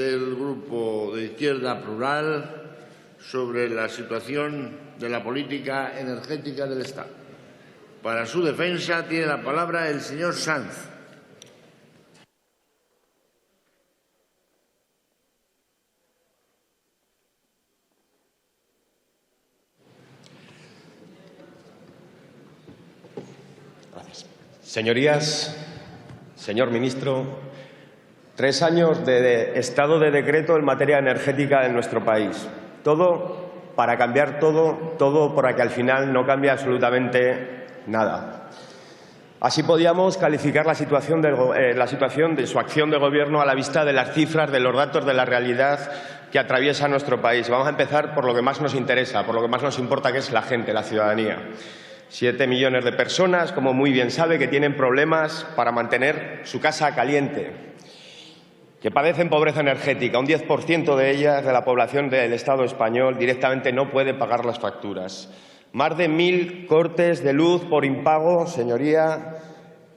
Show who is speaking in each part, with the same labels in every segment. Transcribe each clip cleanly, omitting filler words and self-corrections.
Speaker 1: del Grupo de Izquierda Plural sobre la situación de la política energética del Estado. Para su defensa tiene la palabra el señor Sanz.
Speaker 2: Gracias. Señorías, señor ministro, 3 años de estado de decreto en materia energética en nuestro país. Todo para cambiar todo para que al final no cambie absolutamente nada. Así podíamos calificar la situación de su acción de gobierno a la vista de las cifras, de los datos, de la realidad que atraviesa nuestro país. Vamos a empezar por lo que más nos interesa, por lo que más nos importa, que es la gente, la ciudadanía. 7 millones de personas, como muy bien sabe, que tienen problemas para mantener su casa caliente, que padecen pobreza energética. Un 10% de ellas, de la población del Estado español, directamente no puede pagar las facturas. Más de 1.000 cortes de luz por impago, señoría,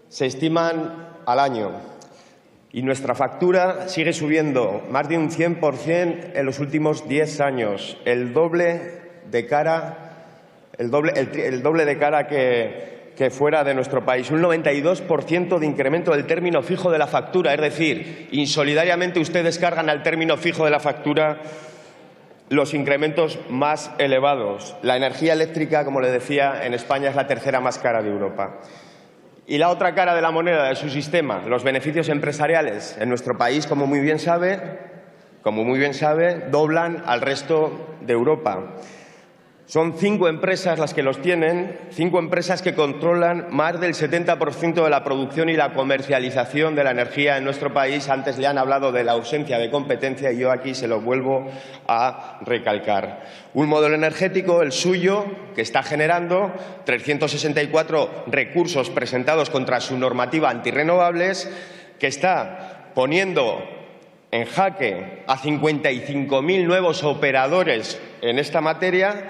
Speaker 2: se estiman al año. Y nuestra factura sigue subiendo más de un 100% en los últimos 10 años, el doble de cara que fuera de nuestro país. Un 92% de incremento del término fijo de la factura. Es decir, insolidariamente ustedes cargan al término fijo de la factura los incrementos más elevados. La energía eléctrica, como le decía, en España es la tercera más cara de Europa. Y la otra cara de la moneda de su sistema, los beneficios empresariales en nuestro país, como muy bien sabe, doblan al resto de Europa. Son 5 empresas las que los tienen, 5 empresas que controlan más del 70% de la producción y la comercialización de la energía en nuestro país. Antes le han hablado de la ausencia de competencia y yo aquí se lo vuelvo a recalcar. Un modelo energético, el suyo, que está generando 364 recursos presentados contra su normativa antirrenovables, que está poniendo en jaque a 55.000 nuevos operadores en esta materia,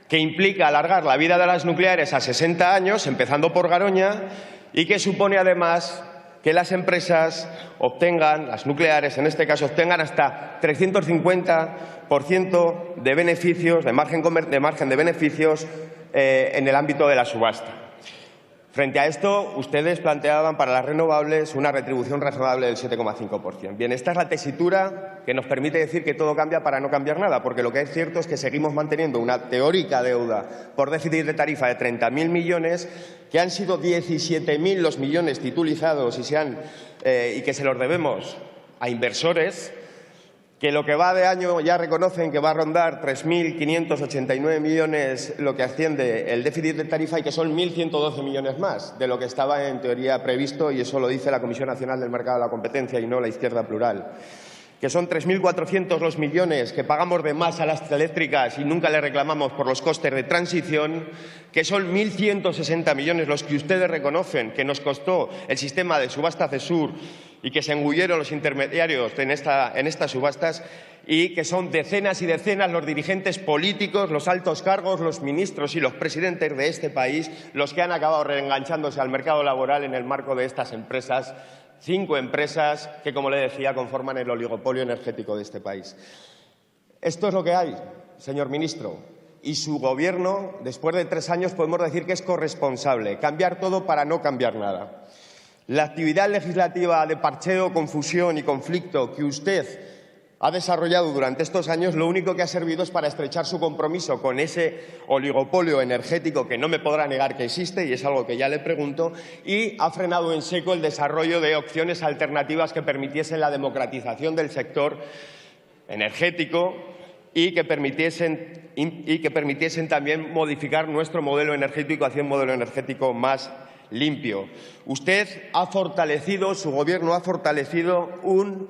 Speaker 2: que implica alargar la vida de las nucleares a 60 años, empezando por Garoña, y que supone además que las empresas obtengan, las nucleares en este caso, obtengan hasta 350% de beneficios, de margen de beneficios en el ámbito de la subasta. Frente a esto, ustedes planteaban para las renovables una retribución razonable del 7,5%. Bien, esta es la tesitura que nos permite decir que todo cambia para no cambiar nada, porque lo que es cierto es que seguimos manteniendo una teórica deuda por déficit de tarifa de 30.000 millones, que han sido 17.000 los millones titulizados y que se los debemos a inversores, que lo que va de año ya reconocen que va a rondar 3.589 millones lo que asciende el déficit de tarifa y que son 1.112 millones más de lo que estaba en teoría previsto, y eso lo dice la Comisión Nacional del Mercado de la Competencia y no la Izquierda Plural. Que son 3.400 los millones que pagamos de más a las eléctricas y nunca le reclamamos por los costes de transición, que son 1.160 millones los que ustedes reconocen que nos costó el sistema de subasta CESUR y que se engulleron los intermediarios en estas subastas, y que son decenas y decenas los dirigentes políticos, los altos cargos, los ministros y los presidentes de este país los que han acabado reenganchándose al mercado laboral en el marco de estas empresas. 5 empresas que, como le decía, conforman el oligopolio energético de este país. Esto es lo que hay, señor ministro. Y su Gobierno, después de 3 años, podemos decir que es corresponsable. Cambiar todo para no cambiar nada. La actividad legislativa de parcheo, confusión y conflicto que usted ha desarrollado durante estos años, lo único que ha servido es para estrechar su compromiso con ese oligopolio energético que no me podrá negar que existe, y es algo que ya le pregunto, y ha frenado en seco el desarrollo de opciones alternativas que permitiesen la democratización del sector energético y que permitiesen también modificar nuestro modelo energético hacia un modelo energético más limpio. Usted ha fortalecido, su Gobierno ha fortalecido un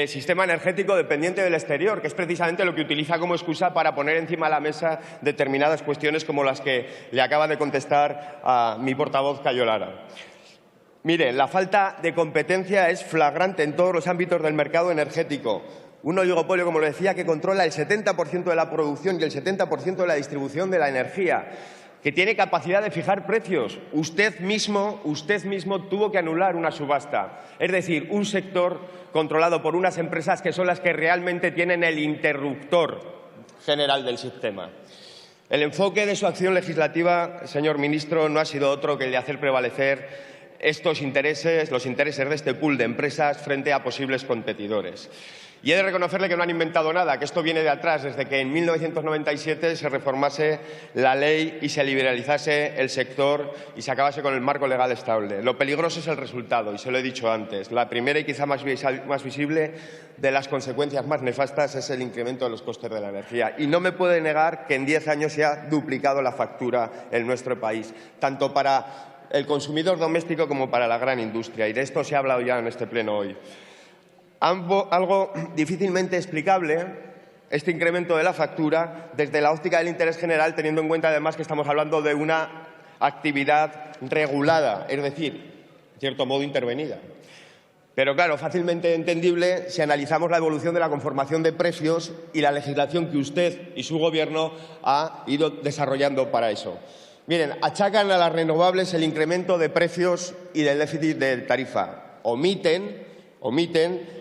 Speaker 2: sistema energético dependiente del exterior, que es precisamente lo que utiliza como excusa para poner encima de la mesa determinadas cuestiones como las que le acaba de contestar a mi portavoz Cayo Lara. Mire, la falta de competencia es flagrante en todos los ámbitos del mercado energético. Un oligopolio, como le decía, que controla el 70% de la producción y el 70% de la distribución de la energía. que tiene capacidad de fijar precios. Usted mismo tuvo que anular una subasta. Es decir, un sector controlado por unas empresas que son las que realmente tienen el interruptor general del sistema. El enfoque de su acción legislativa, señor ministro, no ha sido otro que el de hacer prevalecer estos intereses, los intereses de este pool de empresas frente a posibles competidores. Y he de reconocerle que no han inventado nada, que esto viene de atrás, desde que en 1997 se reformase la ley y se liberalizase el sector y se acabase con el marco legal estable. Lo peligroso es el resultado, y se lo he dicho antes. La primera y quizá más visible de las consecuencias más nefastas es el incremento de los costes de la energía. Y no me puede negar que en 10 años se ha duplicado la factura en nuestro país, tanto para el consumidor doméstico como para la gran industria. Y de esto se ha hablado ya en este pleno hoy. Algo difícilmente explicable, este incremento de la factura, desde la óptica del interés general, teniendo en cuenta además que estamos hablando de una actividad regulada, es decir, en cierto modo intervenida. Pero claro, fácilmente entendible si analizamos la evolución de la conformación de precios y la legislación que usted y su Gobierno ha ido desarrollando para eso. Miren, achacan a las renovables el incremento de precios y del déficit de tarifa. Omiten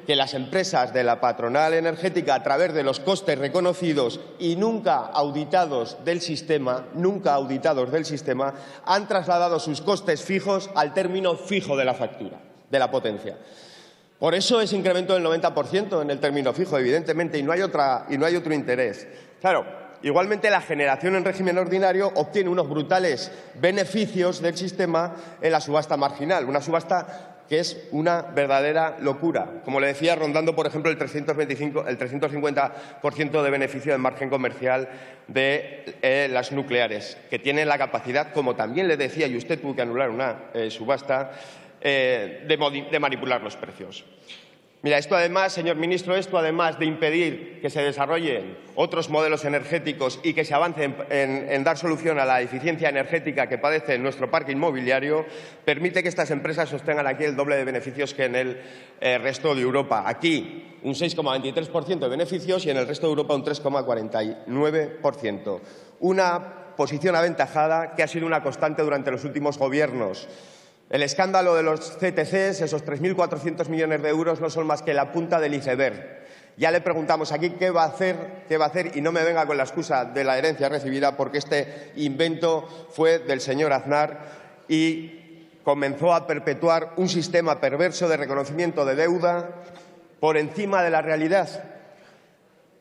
Speaker 2: que las empresas de la patronal energética, a través de los costes reconocidos y nunca auditados del sistema, han trasladado sus costes fijos al término fijo de la factura, de la potencia. Por eso ese incremento del 90% en el término fijo, evidentemente, y no hay otro interés. Claro, igualmente la generación en régimen ordinario obtiene unos brutales beneficios del sistema en la subasta marginal, una subasta que es una verdadera locura. Como le decía, rondando, por ejemplo, el 350% de beneficio de margen comercial de las nucleares, que tienen la capacidad, como también le decía, y usted tuvo que anular una subasta, de manipular los precios. Mira, esto además, señor ministro, además de impedir que se desarrollen otros modelos energéticos y que se avance en dar solución a la eficiencia energética que padece nuestro parque inmobiliario, permite que estas empresas sostengan aquí el doble de beneficios que en el resto de Europa. Aquí un 6,23% de beneficios y en el resto de Europa un 3,49%. Una posición aventajada que ha sido una constante durante los últimos gobiernos. El escándalo de los CTCs, esos 3.400 millones de euros, no son más que la punta del iceberg. Ya le preguntamos aquí qué va a hacer, y no me venga con la excusa de la herencia recibida, porque este invento fue del señor Aznar y comenzó a perpetuar un sistema perverso de reconocimiento de deuda por encima de la realidad.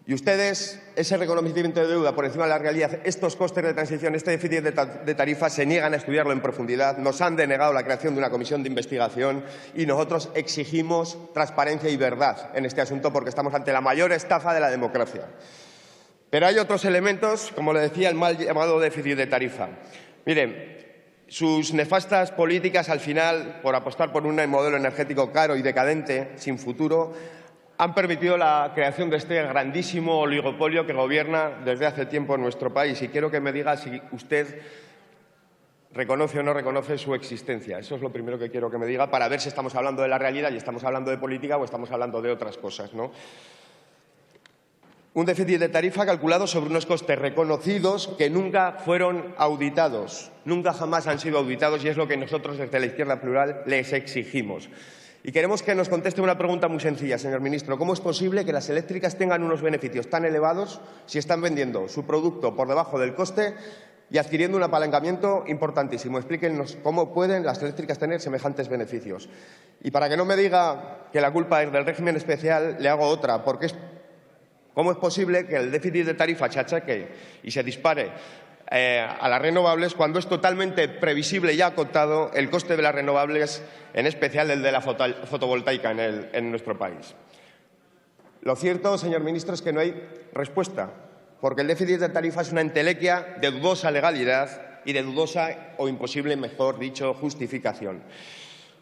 Speaker 2: Y ustedes, ese reconocimiento de deuda por encima de la realidad, estos costes de transición, este déficit de tarifa, se niegan a estudiarlo en profundidad, nos han denegado la creación de una comisión de investigación y nosotros exigimos transparencia y verdad en este asunto porque estamos ante la mayor estafa de la democracia. Pero hay otros elementos, como le decía, el mal llamado déficit de tarifa. Miren, sus nefastas políticas, al final, por apostar por un modelo energético caro y decadente, sin futuro, han permitido la creación de este grandísimo oligopolio que gobierna desde hace tiempo en nuestro país. Y quiero que me diga si usted reconoce o no reconoce su existencia. Eso es lo primero que quiero que me diga para ver si estamos hablando de la realidad y estamos hablando de política o estamos hablando de otras cosas, ¿no? Un déficit de tarifa calculado sobre unos costes reconocidos que nunca fueron auditados, nunca jamás han sido auditados y es lo que nosotros desde la izquierda plural les exigimos. Y queremos que nos conteste una pregunta muy sencilla, señor ministro. ¿Cómo es posible que las eléctricas tengan unos beneficios tan elevados si están vendiendo su producto por debajo del coste y adquiriendo un apalancamiento importantísimo? Explíquenos cómo pueden las eléctricas tener semejantes beneficios. Y para que no me diga que la culpa es del régimen especial, le hago otra. ¿Cómo es posible que el déficit de tarifa se achaque y se dispare a las renovables cuando es totalmente previsible y acotado el coste de las renovables, en especial el de la fotovoltaica en nuestro país? Lo cierto, señor ministro, es que no hay respuesta, porque el déficit de tarifa es una entelequia de dudosa legalidad y de dudosa o imposible, mejor dicho, justificación.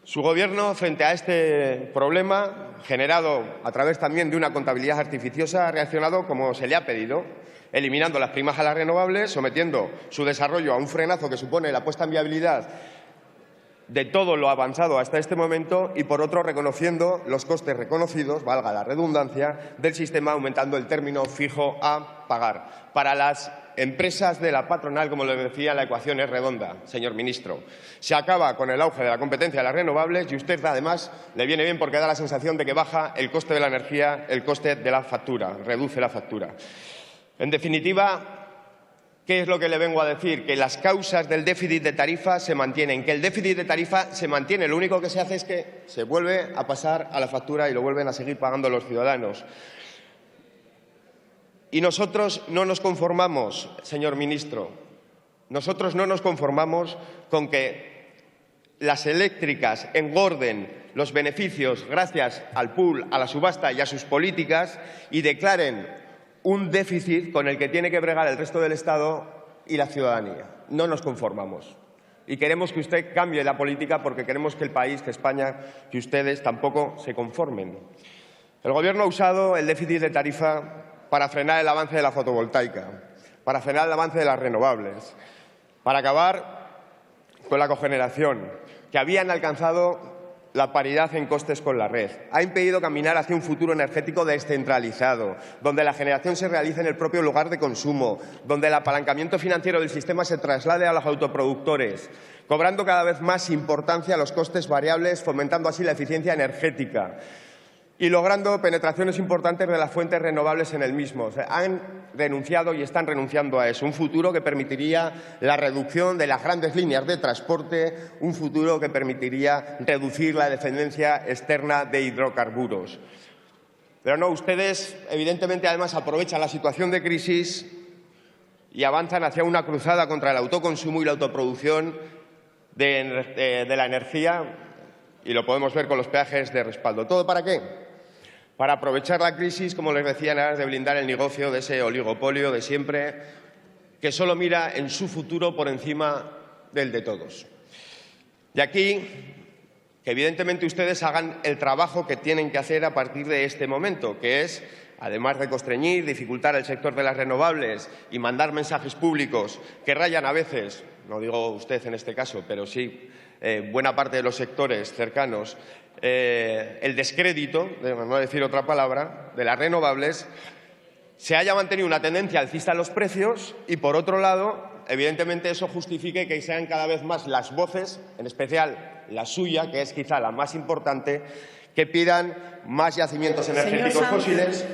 Speaker 2: Su Gobierno, frente a este problema, generado a través también de una contabilidad artificiosa, ha reaccionado como se le ha pedido, eliminando las primas a las renovables, sometiendo su desarrollo a un frenazo que supone la puesta en viabilidad de todo lo avanzado hasta este momento y, por otro, reconociendo los costes reconocidos, valga la redundancia, del sistema, aumentando el término fijo a pagar. Para las empresas de la patronal, como les decía, la ecuación es redonda, señor ministro. Se acaba con el auge de la competencia de las renovables y usted, además, le viene bien porque da la sensación de que baja el coste de la energía, el coste de la factura, reduce la factura. En definitiva, ¿qué es lo que le vengo a decir? Que las causas del déficit de tarifa se mantienen, que el déficit de tarifa se mantiene. Lo único que se hace es que se vuelve a pasar a la factura y lo vuelven a seguir pagando los ciudadanos. Y nosotros no nos conformamos, señor ministro, nosotros no nos conformamos con que las eléctricas engorden los beneficios gracias al pool, a la subasta y a sus políticas y declaren un déficit con el que tiene que bregar el resto del Estado y la ciudadanía. No nos conformamos. Y queremos que usted cambie la política porque queremos que el país, que España, que ustedes tampoco se conformen. El Gobierno ha usado el déficit de tarifa para frenar el avance de la fotovoltaica, para frenar el avance de las renovables, para acabar con la cogeneración, que habían alcanzado la paridad en costes con la red. Ha impedido caminar hacia un futuro energético descentralizado, donde la generación se realice en el propio lugar de consumo, donde el apalancamiento financiero del sistema se traslade a los autoproductores, cobrando cada vez más importancia a los costes variables, fomentando así la eficiencia energética y logrando penetraciones importantes de las fuentes renovables en el mismo. O sea, han renunciado y están renunciando a eso. Un futuro que permitiría la reducción de las grandes líneas de transporte, un futuro que permitiría reducir la dependencia externa de hidrocarburos. Pero no, ustedes evidentemente además aprovechan la situación de crisis y avanzan hacia una cruzada contra el autoconsumo y la autoproducción de la energía, y lo podemos ver con los peajes de respaldo. ¿Todo para qué? Para aprovechar la crisis, como les decía, en aras de blindar el negocio de ese oligopolio de siempre, que solo mira en su futuro por encima del de todos. De aquí que, evidentemente, ustedes hagan el trabajo que tienen que hacer a partir de este momento, que es, además de constreñir, dificultar el sector de las renovables y mandar mensajes públicos que rayan a veces, no digo usted en este caso, pero sí buena parte de los sectores cercanos, el descrédito, de no decir otra palabra, de las renovables, se haya mantenido una tendencia alcista en los precios y, por otro lado, evidentemente eso justifique que sean cada vez más las voces, en especial la suya, que es quizá la más importante, que pidan más yacimientos energéticos fósiles.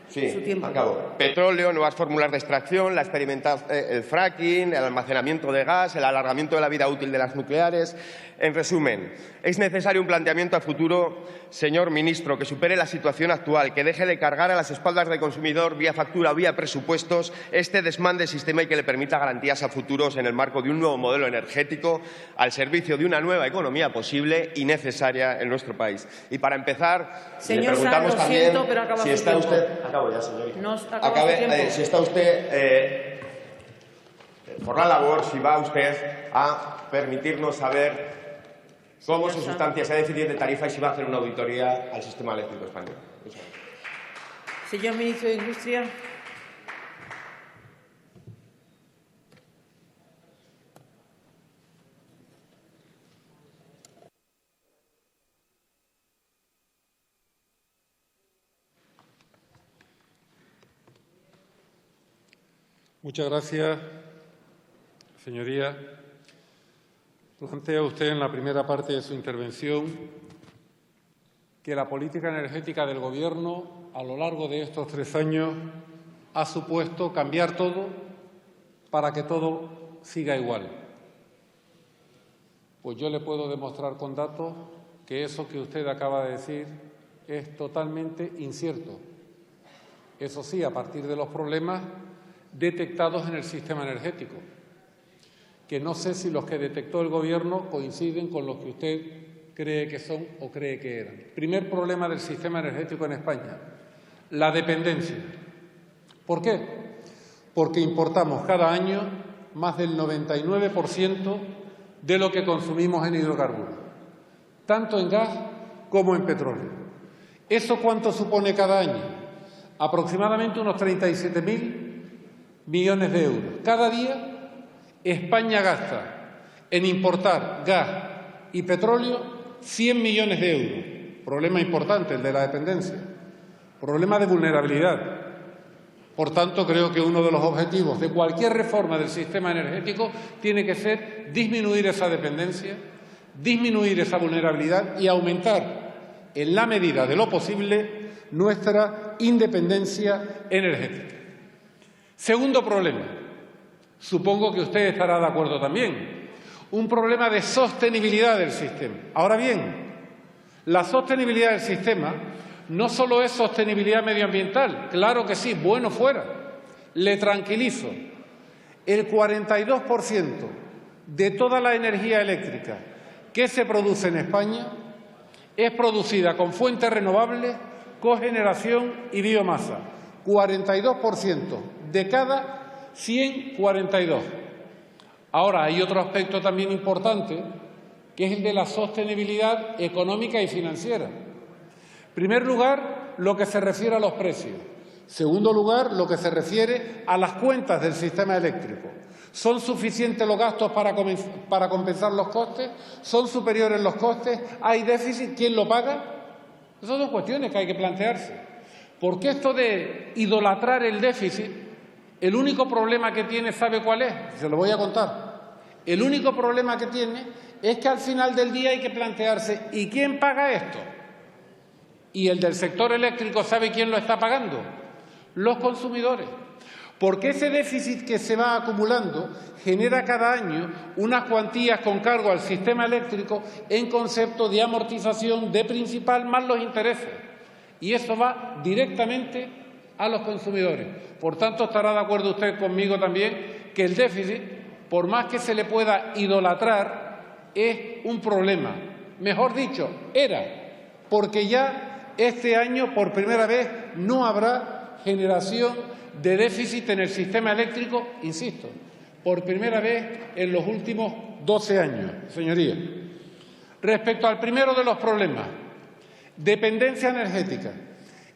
Speaker 2: Sí, acabo. Petróleo, nuevas fórmulas de extracción, el fracking, el almacenamiento de gas, el alargamiento de la vida útil de las nucleares. En resumen, es necesario un planteamiento a futuro, señor ministro, que supere la situación actual, que deje de cargar a las espaldas del consumidor vía factura o vía presupuestos este desmán de sistema y que le permita garantías a futuros en el marco de un nuevo modelo energético al servicio de una nueva economía posible y necesaria en nuestro país. Y para empezar, le preguntamos también si está usted... Acabo ya, señorita. Si está usted por la labor, si va usted a permitirnos saber cómo se sustancia ese déficit de tarifa y si va a hacer una auditoría al sistema eléctrico español.
Speaker 3: Señor ministro de Industria.
Speaker 4: Muchas gracias, señoría. Plantea usted en la primera parte de su intervención que la política energética del Gobierno a lo largo de estos 3 años ha supuesto cambiar todo para que todo siga igual. Pues yo le puedo demostrar con datos que eso que usted acaba de decir es totalmente incierto. Eso sí, a partir de los problemas detectados en el sistema energético, que no sé si los que detectó el Gobierno coinciden con los que usted cree que son o cree que eran. Primer problema del sistema energético en España, la dependencia. ¿Por qué? Porque importamos cada año más del 99% de lo que consumimos en hidrocarburos, tanto en gas como en petróleo. ¿Eso cuánto supone cada año? Aproximadamente unos 37.000 millones de euros. Cada día España gasta en importar gas y petróleo 100 millones de euros. Problema importante, el de la dependencia. Problema de vulnerabilidad. Por tanto, creo que uno de los objetivos de cualquier reforma del sistema energético tiene que ser disminuir esa dependencia, disminuir esa vulnerabilidad y aumentar, en la medida de lo posible, nuestra independencia energética. Segundo problema, supongo que usted estará de acuerdo también, un problema de sostenibilidad del sistema. Ahora bien, la sostenibilidad del sistema no solo es sostenibilidad medioambiental, claro que sí, bueno fuera. Le tranquilizo, el 42% de toda la energía eléctrica que se produce en España es producida con fuentes renovables, cogeneración y biomasa. 42% de cada 142. Ahora, hay otro aspecto también importante, que es el de la sostenibilidad económica y financiera. En primer lugar, lo que se refiere a los precios. En segundo lugar, lo que se refiere a las cuentas del sistema eléctrico. ¿Son suficientes los gastos para compensar los costes? ¿Son superiores los costes? ¿Hay déficit? ¿Quién lo paga? Esas son cuestiones que hay que plantearse. Porque esto de idolatrar el déficit, el único problema que tiene, ¿sabe cuál es? Se lo voy a contar. El único problema que tiene es que al final del día hay que plantearse ¿y quién paga esto? Y el del sector eléctrico, ¿sabe quién lo está pagando? Los consumidores. Porque ese déficit que se va acumulando genera cada año unas cuantías con cargo al sistema eléctrico en concepto de amortización de principal más los intereses. Y eso va directamente a los consumidores. Por tanto, estará de acuerdo usted conmigo también que el déficit, por más que se le pueda idolatrar, es un problema. Mejor dicho, era, porque ya este año, por primera vez, no habrá generación de déficit en el sistema eléctrico, insisto, por primera vez en los últimos 12 años, señorías. Respecto al primero de los problemas, dependencia energética.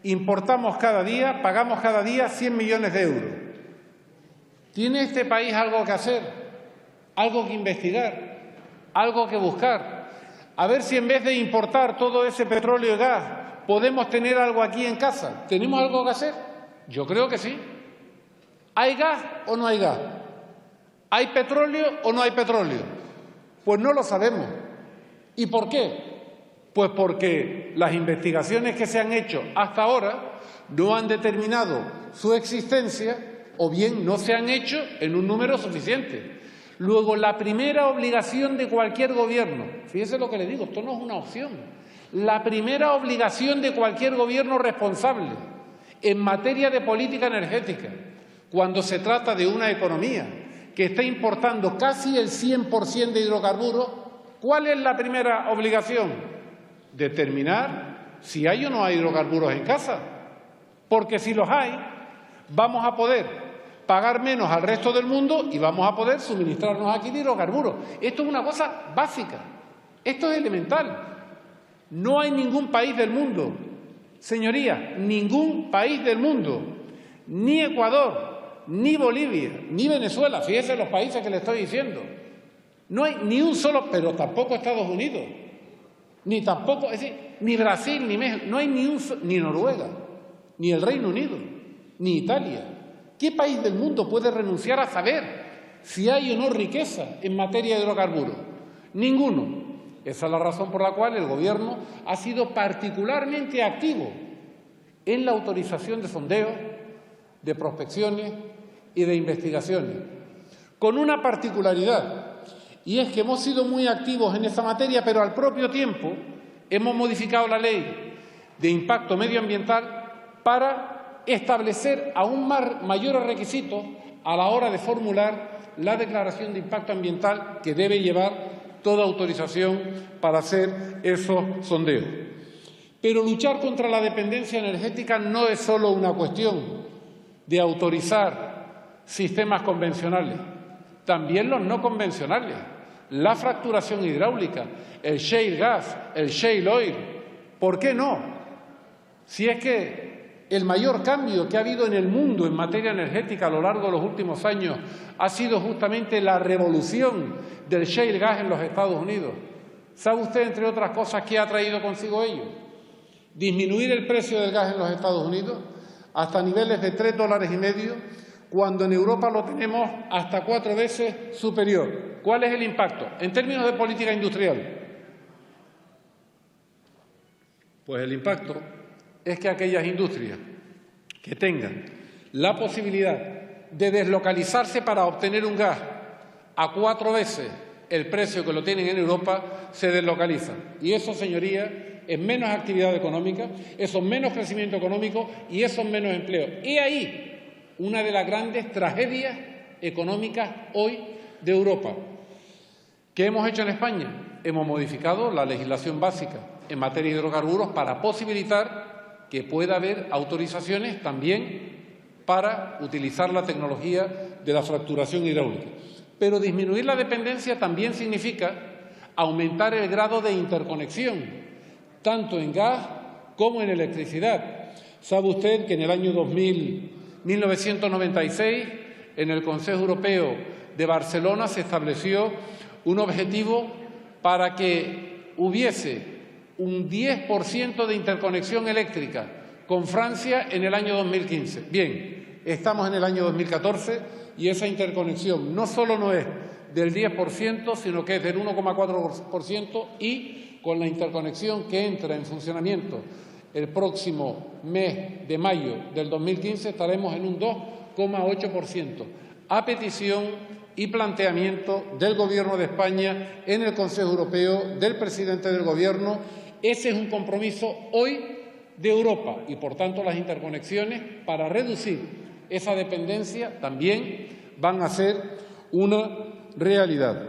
Speaker 4: Importamos cada día, pagamos cada día 100 millones de euros. ¿Tiene este país algo que hacer? ¿Algo que investigar? ¿Algo que buscar? A ver si en vez de importar todo ese petróleo y gas, podemos tener algo aquí en casa. ¿Tenemos algo que hacer? Yo creo que sí. ¿Hay gas o no hay gas? ¿Hay petróleo o no hay petróleo? Pues no lo sabemos. ¿Y por qué? Pues porque las investigaciones que se han hecho hasta ahora no han determinado su existencia o bien no se han hecho en un número suficiente. Luego, la primera obligación de cualquier gobierno, fíjese lo que le digo, esto no es una opción, la primera obligación de cualquier gobierno responsable en materia de política energética, cuando se trata de una economía que está importando casi el 100% de hidrocarburos, ¿cuál es la primera obligación? Determinar si hay o no hay hidrocarburos en casa, porque si los hay, vamos a poder pagar menos al resto del mundo y vamos a poder suministrarnos aquí de hidrocarburos. Esto es una cosa básica, esto es elemental. No hay ningún país del mundo, señorías, ningún país del mundo, ni Ecuador, ni Bolivia, ni Venezuela, fíjense los países que le estoy diciendo. No hay ni un solo, pero tampoco Estados Unidos, ni tampoco, es decir, ni Brasil, ni México, no hay ni Noruega, ni el Reino Unido, ni Italia. ¿Qué país del mundo puede renunciar a saber si hay o no riqueza en materia de hidrocarburos? Ninguno. Esa es la razón por la cual el Gobierno ha sido particularmente activo en la autorización de sondeos, de prospecciones y de investigaciones, con una particularidad, y es que hemos sido muy activos en esa materia, pero al propio tiempo hemos modificado la Ley de Impacto Medioambiental para establecer aún mayores requisitos a la hora de formular la declaración de impacto ambiental que debe llevar toda autorización para hacer esos sondeos. Pero luchar contra la dependencia energética no es solo una cuestión de autorizar sistemas convencionales, también los no convencionales, la fracturación hidráulica, el shale gas, el shale oil. ¿Por qué no? Si es que el mayor cambio que ha habido en el mundo en materia energética a lo largo de los últimos años ha sido justamente la revolución del shale gas en los Estados Unidos. ¿Sabe usted, entre otras cosas, qué ha traído consigo ello? Disminuir el precio del gas en los Estados Unidos hasta niveles de $3,50, cuando en Europa lo tenemos hasta 4 veces superior. ¿Cuál es el impacto en términos de política industrial? Pues el impacto es que aquellas industrias que tengan la posibilidad de deslocalizarse para obtener un gas a 4 veces el precio que lo tienen en Europa, se deslocalizan. Y eso, señorías, es menos actividad económica, eso es menos crecimiento económico y eso es menos empleo. Y ahí una de las grandes tragedias económicas hoy de Europa. ¿Qué hemos hecho en España? Hemos modificado la legislación básica en materia de hidrocarburos para posibilitar que pueda haber autorizaciones también para utilizar la tecnología de la fracturación hidráulica. Pero disminuir la dependencia también significa aumentar el grado de interconexión, tanto en gas como en electricidad. Sabe usted que en el año 1996, en el Consejo Europeo de Barcelona, se estableció un objetivo para que hubiese un 10% de interconexión eléctrica con Francia en el año 2015. Bien, estamos en el año 2014 y esa interconexión no solo no es del 10%, sino que es del 1,4% y con la interconexión que entra en funcionamiento el próximo mes de mayo del 2015 estaremos en un 2,8%, a petición y planteamiento del Gobierno de España en el Consejo Europeo, del presidente del Gobierno. Ese es un compromiso hoy de Europa y, por tanto, las interconexiones para reducir esa dependencia también van a ser una realidad.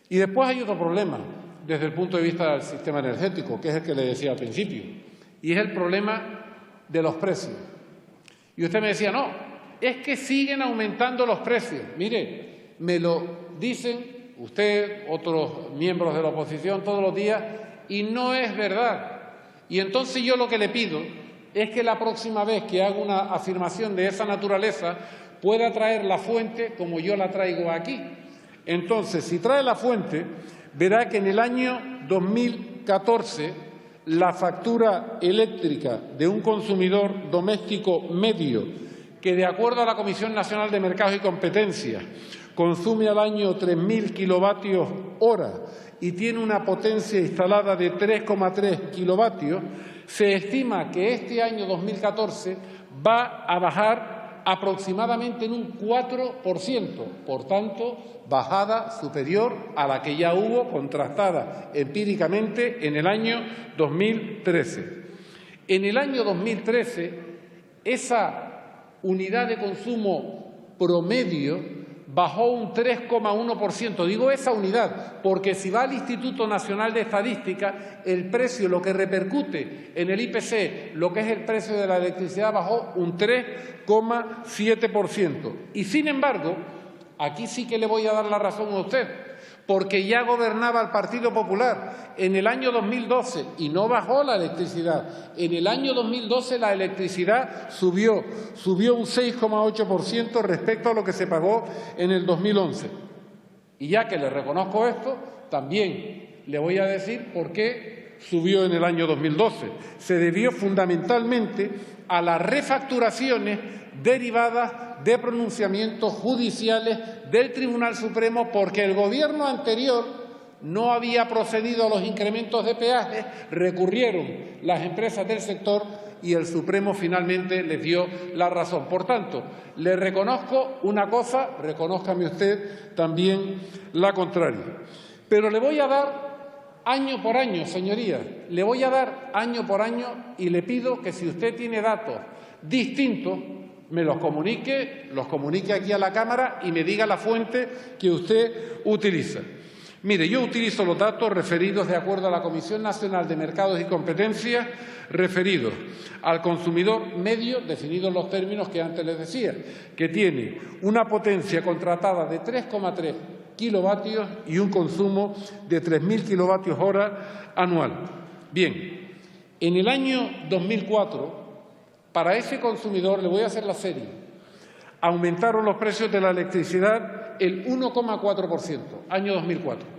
Speaker 4: Y después hay otro problema desde el punto de vista del sistema energético, que es el que le decía al principio, y es el problema de los precios. Y usted me decía, no, es que siguen aumentando los precios. Mire, me lo dicen usted, otros miembros de la oposición todos los días, y no es verdad. Y entonces yo lo que le pido es que la próxima vez que haga una afirmación de esa naturaleza pueda traer la fuente como yo la traigo aquí. Entonces, si trae la fuente, verá que en el año 2014 la factura eléctrica de un consumidor doméstico medio, que de acuerdo a la Comisión Nacional de Mercados y Competencia consume al año 3.000 kilovatios hora y tiene una potencia instalada de 3,3 kilovatios, se estima que este año 2014 va a bajar aproximadamente en un 4%, por tanto, bajada superior a la que ya hubo contrastada empíricamente en el año 2013. En el año 2013, esa unidad de consumo promedio bajó un 3,1%. Digo esa unidad porque si va al Instituto Nacional de Estadística, el precio, lo que repercute en el IPC, lo que es el precio de la electricidad, bajó un 3,7%. Y sin embargo, aquí sí que le voy a dar la razón a usted, porque ya gobernaba el Partido Popular en el año 2012 y no bajó la electricidad. En el año 2012 la electricidad subió un 6,8% respecto a lo que se pagó en el 2011. Y ya que le reconozco esto, también le voy a decir por qué subió en el año 2012. Se debió fundamentalmente a las refacturaciones derivadas de pronunciamientos judiciales del Tribunal Supremo, porque el Gobierno anterior no había procedido a los incrementos de peajes, recurrieron las empresas del sector y el Supremo finalmente les dio la razón. Por tanto, le reconozco una cosa, reconózcame usted también la contraria. Pero le voy a dar año por año, señorías, le voy a dar año por año y le pido que si usted tiene datos distintos, me los comunique aquí a la Cámara y me diga la fuente que usted utiliza. Mire, yo utilizo los datos referidos de acuerdo a la Comisión Nacional de Mercados y Competencias, referidos al consumidor medio, definidos los términos que antes les decía, que tiene una potencia contratada de 3,3 kilovatios y un consumo de 3.000 kilovatios hora anual. Bien, en el año 2004, para ese consumidor, le voy a hacer la serie, aumentaron los precios de la electricidad el 1,4%, año 2004.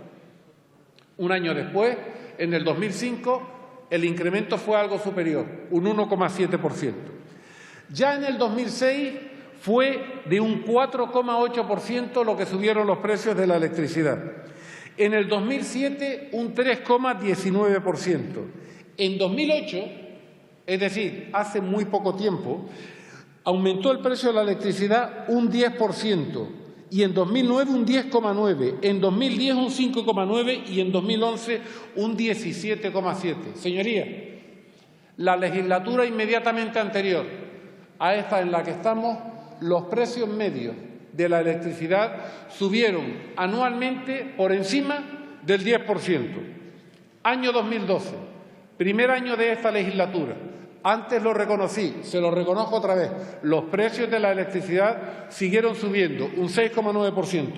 Speaker 4: Un año después, en el 2005, el incremento fue algo superior, un 1,7%. Ya en el 2006 fue de un 4,8% lo que subieron los precios de la electricidad. En el 2007, un 3,19%. En 2008, es decir, hace muy poco tiempo, aumentó el precio de la electricidad un 10%, y en 2009 un 10,9%, en 2010 un 5,9% y en 2011 un 17,7%. Señorías, la legislatura inmediatamente anterior a esta en la que estamos, los precios medios de la electricidad subieron anualmente por encima del 10%. Año 2012, primer año de esta legislatura. Antes lo reconocí, se lo reconozco otra vez. Los precios de la electricidad siguieron subiendo un 6,9%.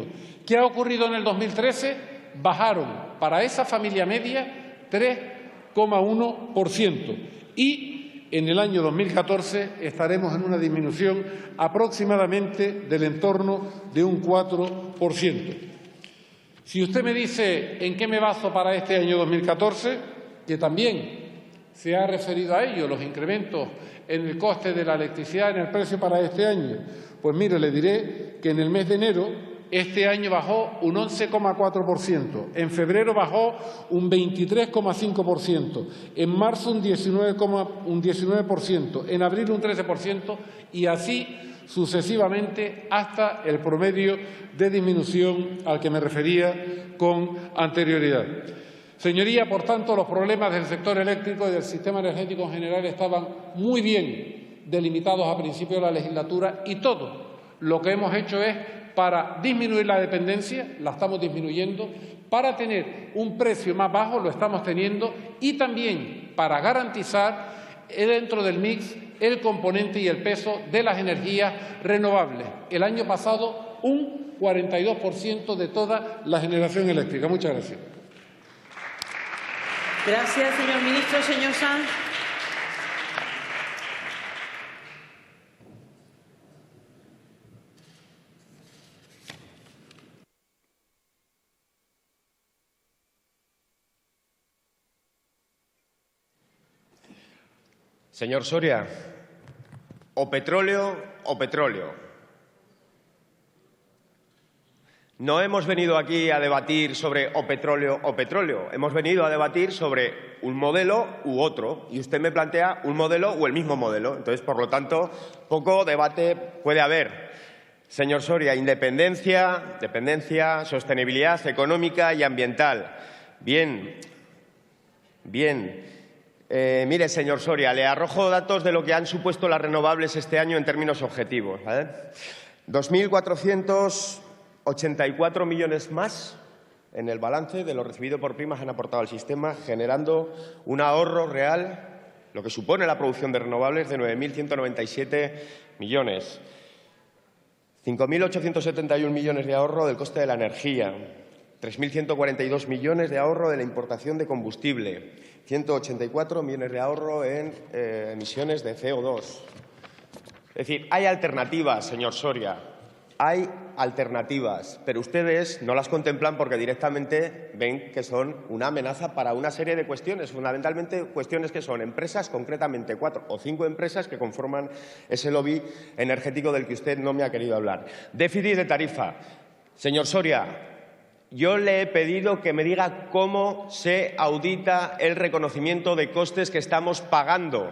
Speaker 4: ¿Qué ha ocurrido en el 2013? Bajaron para esa familia media 3,1%. Y en el año 2014 estaremos en una disminución aproximadamente del entorno de un 4%. Si usted me dice en qué me baso para este año 2014, que también se ha referido a ello, los incrementos en el coste de la electricidad, en el precio para este año, pues mire, le diré que en el mes de enero este año bajó un 11,4%, en febrero bajó un 23,5%, en marzo un 19%, en abril un 13% y así sucesivamente hasta el promedio de disminución al que me refería con anterioridad. Señoría, por tanto, los problemas del sector eléctrico y del sistema energético en general estaban muy bien delimitados a principio de la legislatura y todo lo que hemos hecho es para disminuir la dependencia, la estamos disminuyendo, para tener un precio más bajo, lo estamos teniendo, y también para garantizar dentro del mix el componente y el peso de las energías renovables. El año pasado, un 42% de toda la generación eléctrica. Muchas gracias.
Speaker 3: Gracias, señor ministro. Señor Sanz.
Speaker 2: Señor Soria, o petróleo o petróleo. No hemos venido aquí a debatir sobre o petróleo o petróleo. Hemos venido a debatir sobre un modelo u otro. Y usted me plantea un modelo o el mismo modelo. Entonces, por lo tanto, poco debate puede haber. Señor Soria, independencia, dependencia, sostenibilidad económica y ambiental. Bien. Mire, señor Soria, le arrojo datos de lo que han supuesto las renovables este año en términos objetivos, ¿vale? 2.484 millones más en el balance de lo recibido por primas han aportado al sistema, generando un ahorro real, lo que supone la producción de renovables, de 9.197 millones. 5.871 millones de ahorro del coste de la energía. 3.142 millones de ahorro de la importación de combustible, 184 millones de ahorro en emisiones de CO2. Es decir, hay alternativas, señor Soria, hay alternativas, pero ustedes no las contemplan porque directamente ven que son una amenaza para una serie de cuestiones, fundamentalmente cuestiones que son empresas, concretamente 4 o 5 empresas que conforman ese lobby energético del que usted no me ha querido hablar. Déficit de tarifa. Señor Soria, yo le he pedido que me diga cómo se audita el reconocimiento de costes que estamos pagando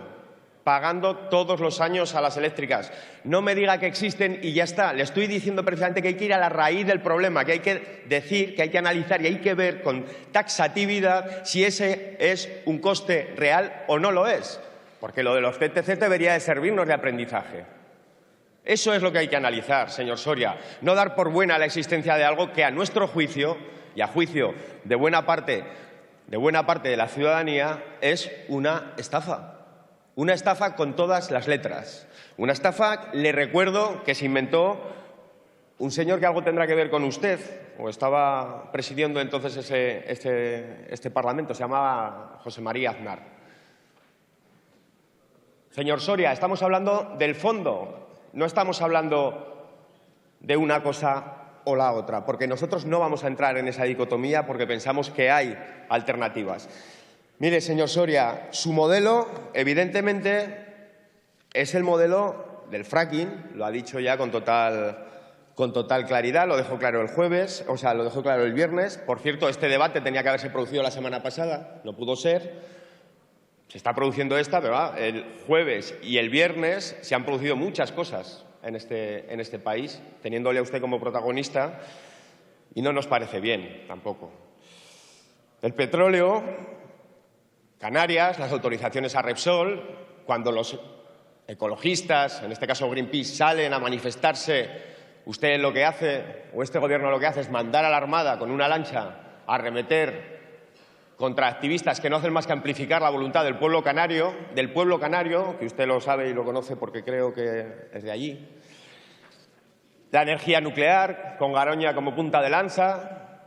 Speaker 2: todos los años a las eléctricas. No me diga que existen y ya está. Le estoy diciendo precisamente que hay que ir a la raíz del problema, que hay que decir, que hay que analizar y hay que ver con taxatividad si ese es un coste real o no lo es. Porque lo de los PTC debería de servirnos de aprendizaje. Eso es lo que hay que analizar, señor Soria. No dar por buena la existencia de algo que, a nuestro juicio y a juicio de buena parte de la ciudadanía, es una estafa. Una estafa con todas las letras. Una estafa, le recuerdo, que se inventó un señor que algo tendrá que ver con usted, o estaba presidiendo entonces este Parlamento, se llamaba José María Aznar. Señor Soria, estamos hablando del fondo. No estamos hablando de una cosa o la otra, porque nosotros no vamos a entrar en esa dicotomía porque pensamos que hay alternativas. Mire, señor Soria, su modelo, evidentemente, es el modelo del fracking, lo ha dicho ya con total claridad, lo dejó claro el jueves, o sea, lo dejó claro el viernes. Por cierto, este debate tenía que haberse producido la semana pasada, no pudo ser. Se está produciendo pero el jueves y el viernes se han producido muchas cosas en este país, teniéndole a usted como protagonista, y no nos parece bien tampoco. El petróleo, Canarias, las autorizaciones a Repsol, cuando los ecologistas, en este caso Greenpeace, salen a manifestarse, usted lo que hace, o este Gobierno lo que hace, es mandar a la Armada con una lancha a arremeter contra activistas que no hacen más que amplificar la voluntad del pueblo canario, que usted lo sabe y lo conoce porque creo que es de allí. La energía nuclear, con Garoña como punta de lanza.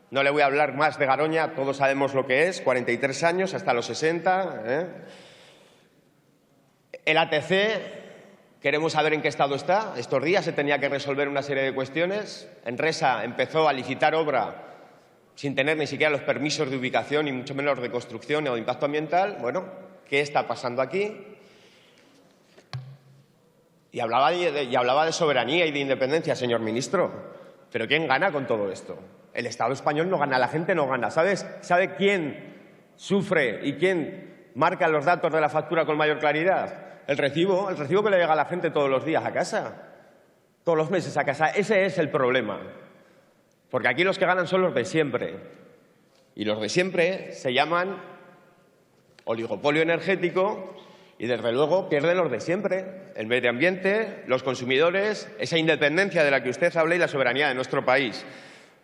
Speaker 2: No le voy a hablar más de Garoña, todos sabemos lo que es, 43 años, hasta los 60. El ATC, queremos saber en qué estado está. Estos días se tenía que resolver una serie de cuestiones. Enresa empezó a licitar obra sin tener ni siquiera los permisos de ubicación y mucho menos los de construcción o de impacto ambiental. Bueno, ¿qué está pasando aquí? Y hablaba de soberanía y de independencia, señor ministro. ¿Pero quién gana con todo esto? El Estado español no gana, la gente no gana. ¿Sabe quién sufre y quién marca los datos de la factura con mayor claridad? El recibo que le llega a la gente todos los días a casa, todos los meses a casa. Ese es el problema. Porque aquí los que ganan son los de siempre. Y los de siempre se llaman oligopolio energético y, desde luego, pierden los de siempre. El medio ambiente, los consumidores, esa independencia de la que usted habla y la soberanía de nuestro país.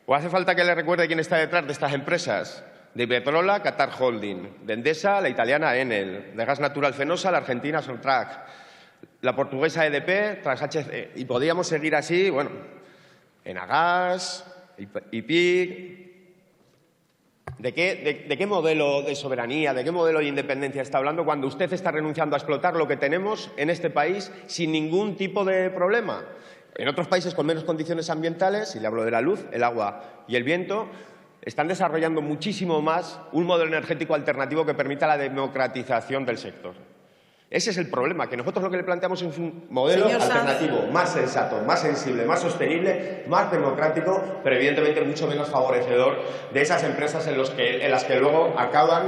Speaker 2: ¿O hace falta que le recuerde quién está detrás de estas empresas? De Iberdrola, Qatar Holding; de Endesa, la italiana Enel; de Gas Natural Fenosa, la argentina Sotrac; la portuguesa EDP, tras HC. Y podríamos seguir así, bueno, Enagas, IPIC. ¿De qué modelo de soberanía, de qué modelo de independencia está hablando cuando usted está renunciando a explotar lo que tenemos en este país sin ningún tipo de problema? En otros países con menos condiciones ambientales, y le hablo de la luz, el agua y el viento, están desarrollando muchísimo más un modelo energético alternativo que permita la democratización del sector. Ese es el problema, que nosotros lo que le planteamos es un modelo alternativo más sensato, más sensible, más sostenible, más democrático, pero evidentemente mucho menos favorecedor de esas empresas en las que luego acaban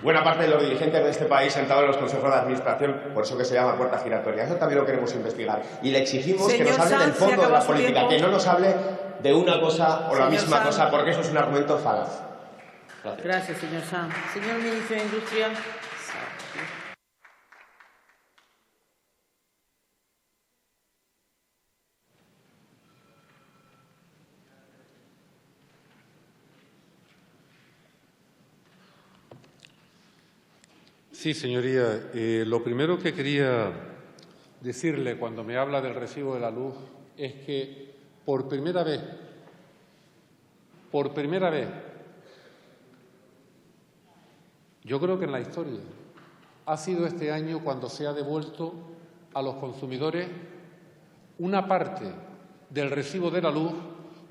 Speaker 2: buena parte de los dirigentes de este país sentados en los consejos de administración, por eso que se llama puerta giratoria. Eso también lo queremos investigar. Y le exigimos que nos hable del fondo de la política, que no nos hable de una cosa o la misma cosa, porque eso es un argumento falaz.
Speaker 3: Gracias, señor Sanz. Señor ministro de Industria.
Speaker 4: Sí, señoría. Lo primero que quería decirle cuando me habla del recibo de la luz es que por primera vez, yo creo que en la historia, ha sido este año cuando se ha devuelto a los consumidores una parte del recibo de la luz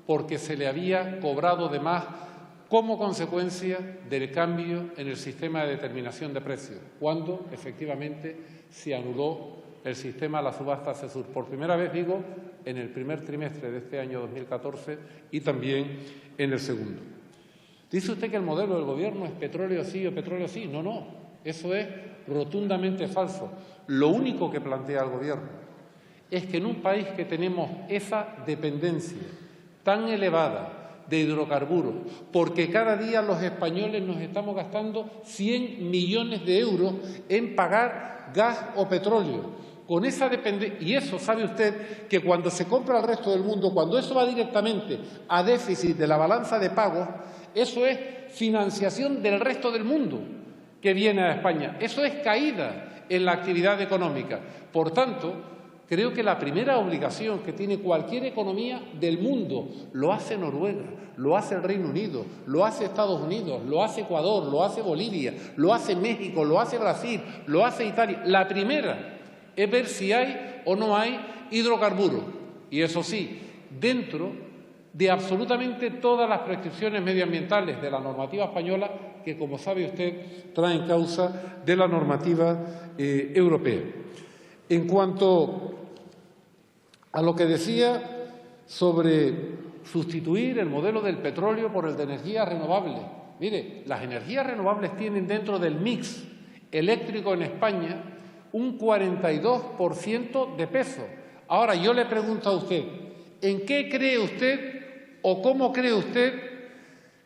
Speaker 4: porque se le había cobrado de más como consecuencia del cambio en el sistema de determinación de precios, cuando efectivamente se anuló el sistema de la subasta CESUR. Por primera vez, digo, en el primer trimestre de este año 2014 y también en el segundo. Dice usted que el modelo del Gobierno es petróleo sí o petróleo sí. No, eso es rotundamente falso. Lo único que plantea el Gobierno es que en un país que tenemos esa dependencia tan elevada de hidrocarburos, porque cada día los españoles nos estamos gastando 100 millones de euros en pagar gas o petróleo. Con esa dependencia, y eso sabe usted que cuando se compra al resto del mundo, cuando eso va directamente a déficit de la balanza de pagos, eso es financiación del resto del mundo que viene a España. Eso es caída en la actividad económica. Por tanto, creo que la primera obligación que tiene cualquier economía del mundo, lo hace Noruega, lo hace el Reino Unido, lo hace Estados Unidos, lo hace Ecuador, lo hace Bolivia, lo hace México, lo hace Brasil, lo hace Italia. La primera es ver si hay o no hay hidrocarburos. Y eso sí, dentro de absolutamente todas las prescripciones medioambientales de la normativa española que, como sabe usted, traen causa de la normativa europea. En cuanto a lo que decía sobre sustituir el modelo del petróleo por el de energías renovables, mire, las energías renovables tienen dentro del mix eléctrico en España un 42% de peso. Ahora, yo le pregunto a usted, ¿en qué cree usted o cómo cree usted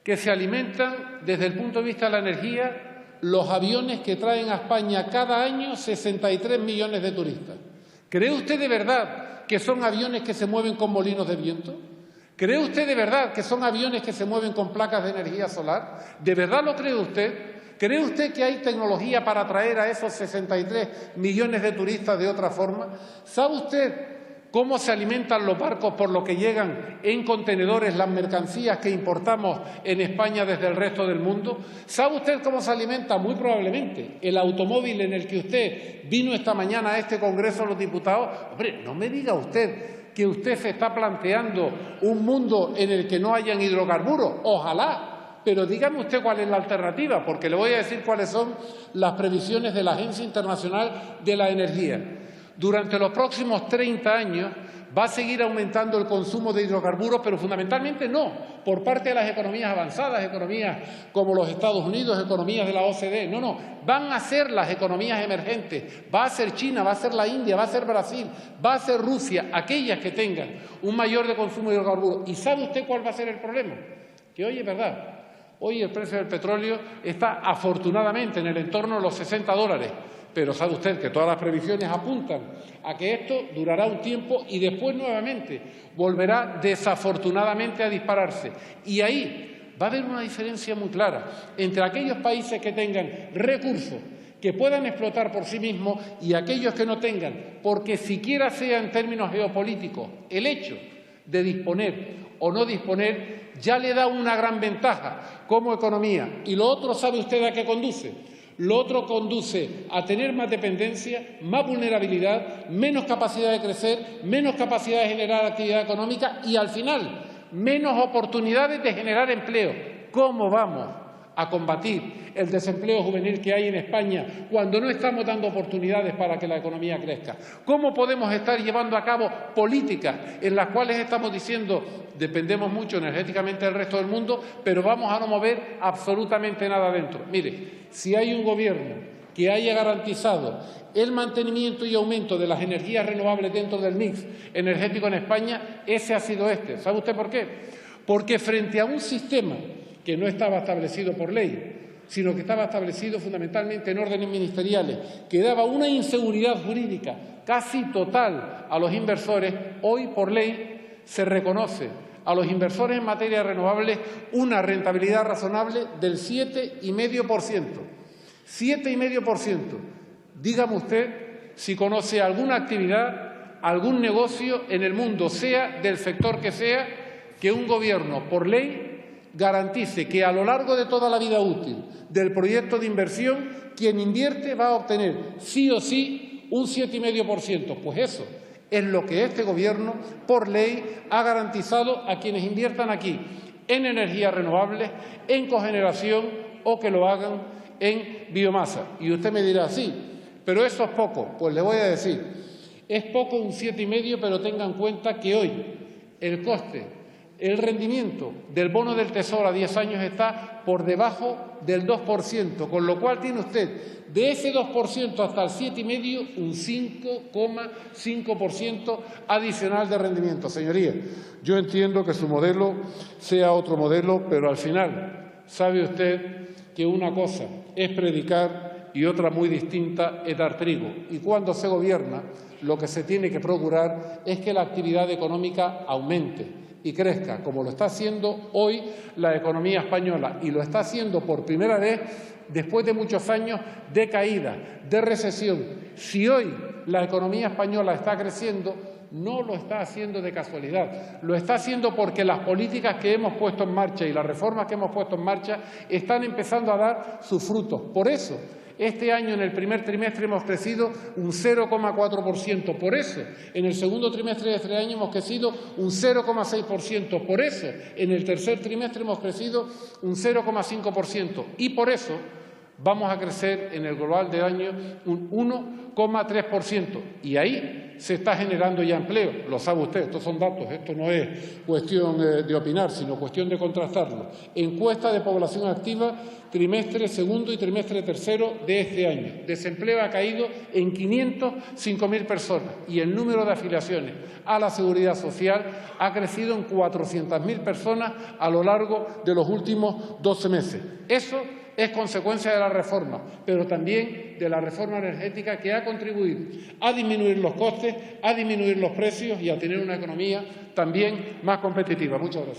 Speaker 4: que se alimentan, desde el punto de vista de la energía, los aviones que traen a España cada año 63 millones de turistas? ¿Cree usted de verdad que son aviones que se mueven con molinos de viento? ¿Cree usted de verdad que son aviones que se mueven con placas de energía solar? ¿De verdad lo cree usted? ¿Cree usted que hay tecnología para atraer a esos 63 millones de turistas de otra forma? ¿Sabe usted cómo se alimentan los barcos por lo que llegan en contenedores las mercancías que importamos en España desde el resto del mundo? ¿Sabe usted cómo se alimenta? Muy probablemente el automóvil en el que usted vino esta mañana a este Congreso de los Diputados. Hombre, no me diga usted que usted se está planteando un mundo en el que no hayan hidrocarburos. Ojalá. Pero dígame usted cuál es la alternativa, porque le voy a decir cuáles son las previsiones de la Agencia Internacional de la Energía. Durante los próximos 30 años va a seguir aumentando el consumo de hidrocarburos, pero fundamentalmente no por parte de las economías avanzadas, economías como los Estados Unidos, economías de la OCDE. No, van a ser las economías emergentes, va a ser China, va a ser la India, va a ser Brasil, va a ser Rusia, aquellas que tengan un mayor de consumo de hidrocarburos. ¿Y sabe usted cuál va a ser el problema? Que hoy es verdad. Hoy el precio del petróleo está afortunadamente en el entorno de los $60, pero sabe usted que todas las previsiones apuntan a que esto durará un tiempo y después nuevamente volverá desafortunadamente a dispararse. Y ahí va a haber una diferencia muy clara entre aquellos países que tengan recursos que puedan explotar por sí mismos y aquellos que no tengan, porque siquiera sea en términos geopolíticos el hecho de disponer o no disponer ya le da una gran ventaja como economía. Y lo otro, ¿sabe usted a qué conduce? Lo otro conduce a tener más dependencia, más vulnerabilidad, menos capacidad de crecer, menos capacidad de generar actividad económica y, al final, menos oportunidades de generar empleo. ¿Cómo vamos a combatir el desempleo juvenil que hay en España cuando no estamos dando oportunidades para que la economía crezca? ¿Cómo podemos estar llevando a cabo políticas en las cuales estamos diciendo dependemos mucho energéticamente del resto del mundo, pero vamos a no mover absolutamente nada dentro? Mire, si hay un gobierno que haya garantizado el mantenimiento y aumento de las energías renovables dentro del mix energético en España, ese ha sido este. ¿Sabe usted por qué? Porque frente a un sistema que no estaba establecido por ley, sino que estaba establecido fundamentalmente en órdenes ministeriales, que daba una inseguridad jurídica casi total a los inversores, hoy por ley se reconoce a los inversores en materia de renovables una rentabilidad razonable del 7,5%. 7,5%. Dígame usted si conoce alguna actividad, algún negocio en el mundo, sea del sector que sea, que un gobierno por ley garantice que a lo largo de toda la vida útil del proyecto de inversión, quien invierte va a obtener sí o sí un 7,5%. Pues eso es lo que este Gobierno, por ley, ha garantizado a quienes inviertan aquí en energías renovables, en cogeneración o que lo hagan en biomasa. Y usted me dirá, sí, pero eso es poco. Pues le voy a decir, es poco un 7,5%, pero tenga en cuenta que hoy el coste, el rendimiento del bono del Tesoro a 10 años está por debajo del 2%, con lo cual tiene usted de ese 2% hasta el 7,5% un 5,5% adicional de rendimiento. Señoría, yo entiendo que su modelo sea otro modelo, pero al final sabe usted que una cosa es predicar y otra muy distinta es dar trigo. Y cuando se gobierna, lo que se tiene que procurar es que la actividad económica aumente y crezca, como lo está haciendo hoy la economía española, y lo está haciendo por primera vez después de muchos años de caída, de recesión. Si hoy la economía española está creciendo, no lo está haciendo de casualidad, lo está haciendo porque las políticas que hemos puesto en marcha y las reformas que hemos puesto en marcha están empezando a dar sus frutos. Por eso Este año, en el primer trimestre, hemos crecido un 0,4%. Por eso, en el segundo trimestre de este año hemos crecido un 0,6%. Por eso, en el tercer trimestre hemos crecido un 0,5%. Y por eso vamos a crecer en el global de año un 1,3%. Y ahí se está generando ya empleo. Lo sabe usted, estos son datos, esto no es cuestión de opinar, sino cuestión de contrastarlo. Encuesta de población activa, trimestre segundo y trimestre tercero de este año. Desempleo ha caído en 505.000 personas y el número de afiliaciones a la Seguridad Social ha crecido en 400.000 personas a lo largo de los últimos 12 meses. Eso es consecuencia de la reforma, pero también de la reforma energética que ha contribuido a disminuir los costes, a disminuir los precios y a tener una economía también más competitiva. Muchas gracias.